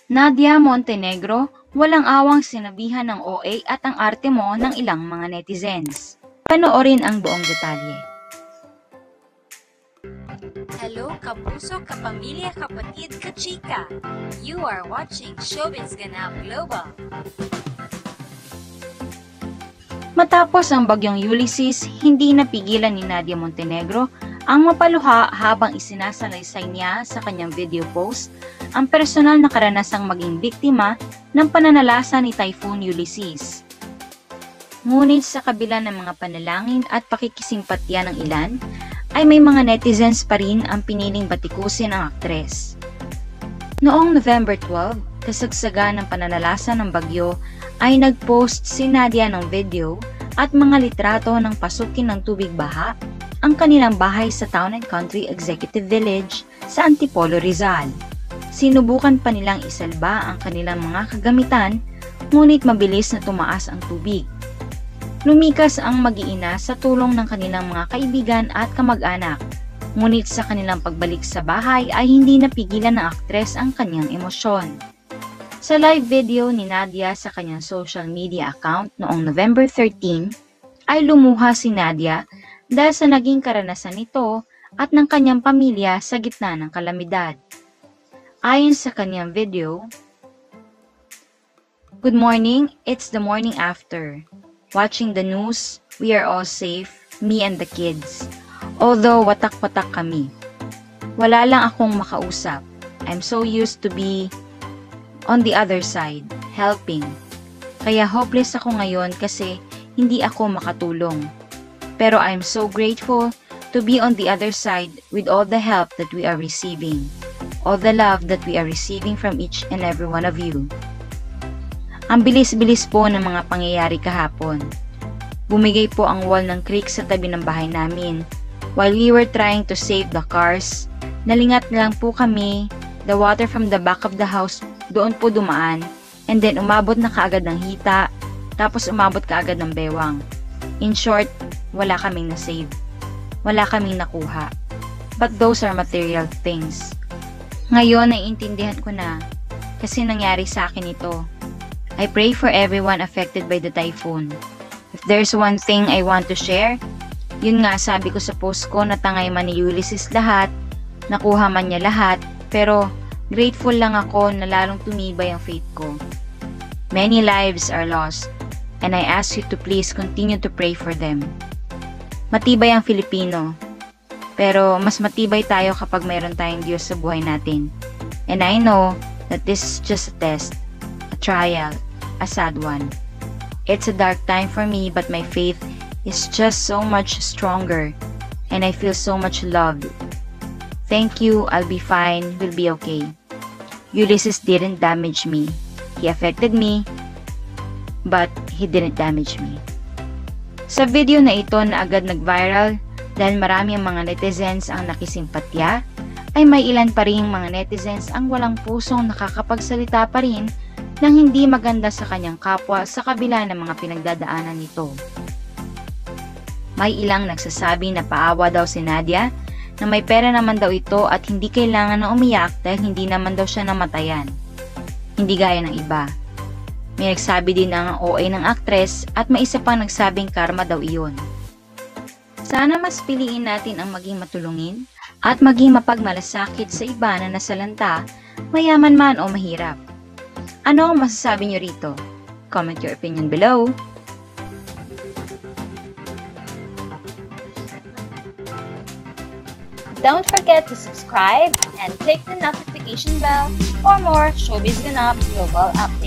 Nadia Montenegro, walang awang sinabihan ng OA at ang arte mo ng ilang mga netizens. Panoorin ang buong detalye. Hello, kapuso, kapamilya, kapatid, kachika! You are watching Showbiz Ganap Global. Matapos ang bagyong Ulysses, hindi napigilan ni Nadia Montenegro ang mapaluha habang isinasalaysay niya sa kanyang video post ang personal na karanasang maging biktima ng pananalasa ni Typhoon Ulysses. Ngunit sa kabila ng mga panalangin at pakikisimpatya ng ilan, ay may mga netizens pa rin ang piniling batikusin ang aktres. Noong November 12, kasagsaga ng pananalasa ng bagyo, ay nag-post si Nadia ng video at mga litrato ng pasukin ng tubig baha ang kanilang bahay sa Town and Country Executive Village sa Antipolo, Rizal. Sinubukan pa nilang isalba ang kanilang mga kagamitan, ngunit mabilis na tumaas ang tubig. Lumikas ang mag-iina sa tulong ng kanilang mga kaibigan at kamag-anak, ngunit sa kanilang pagbalik sa bahay ay hindi napigilan ng aktres ang kanyang emosyon. Sa live video ni Nadia sa kanyang social media account noong November 13, ay lumuha si Nadia dahil sa naging karanasan nito at ng kanyang pamilya sa gitna ng kalamidad. Ayon sa kanyang video, "Good morning, it's the morning after. Watching the news, we are all safe, me and the kids. Although watak-watak kami. Wala lang akong makausap. I'm so used to be on the other side, helping. Kaya hopeless ako ngayon kasi hindi ako makatulong. Pero I'm so grateful to be on the other side with all the help that we are receiving. All the love that we are receiving from each and every one of you." Ang bilis-bilis po ng mga pangyayari kahapon. Bumigay po ang wall ng creek sa tabi ng bahay namin. While we were trying to save the cars, nalingat lang po kami, the water from the back of the house doon po dumaan, and then umabot na kaagad ng hita, tapos umabot kaagad ng bewang. In short, wala kaming na-save. Wala kaming nakuha. But those are material things. Ngayon, naiintindihan ko na, kasi nangyari sa akin ito. I pray for everyone affected by the typhoon. If there's one thing I want to share, yun nga sabi ko sa post ko na tangay man ni Ulysses lahat, nakuha man niya lahat, pero grateful lang ako na lalong tumibay ang faith ko. Many lives are lost, and I ask you to please continue to pray for them. Matibay ang Filipino, pero mas matibay tayo kapag mayroon tayong Diyos sa buhay natin. And I know that this is just a test, a trial, a sad one. It's a dark time for me, but my faith is just so much stronger, and I feel so much loved. Thank you, I'll be fine, we'll be okay. Ulysses didn't damage me. He affected me, but he didn't damage me. Sa video na ito na agad nag-viral dahil marami ang mga netizens ang nakisimpatya, ay may ilan pa rin mga netizens ang walang pusong nakakapagsalita pa rin nang hindi maganda sa kanyang kapwa sa kabila ng mga pinagdadaanan nito. May ilang nagsasabi na paawa daw si Nadia, na may pera naman daw ito at hindi kailangan na umiyak dahil hindi naman daw siya namatayan. Hindi gaya ng iba. May nagsabi din ang OA ng aktres at may isa pang nagsabing karma daw iyon. Sana mas piliin natin ang maging matulungin at maging mapagmalasakit sa iba na nasalanta, mayaman man o mahirap. Ano ang masasabi niyo rito? Comment your opinion below. Don't forget to subscribe and click the notification bell for more Showbiz Ganap Global updates.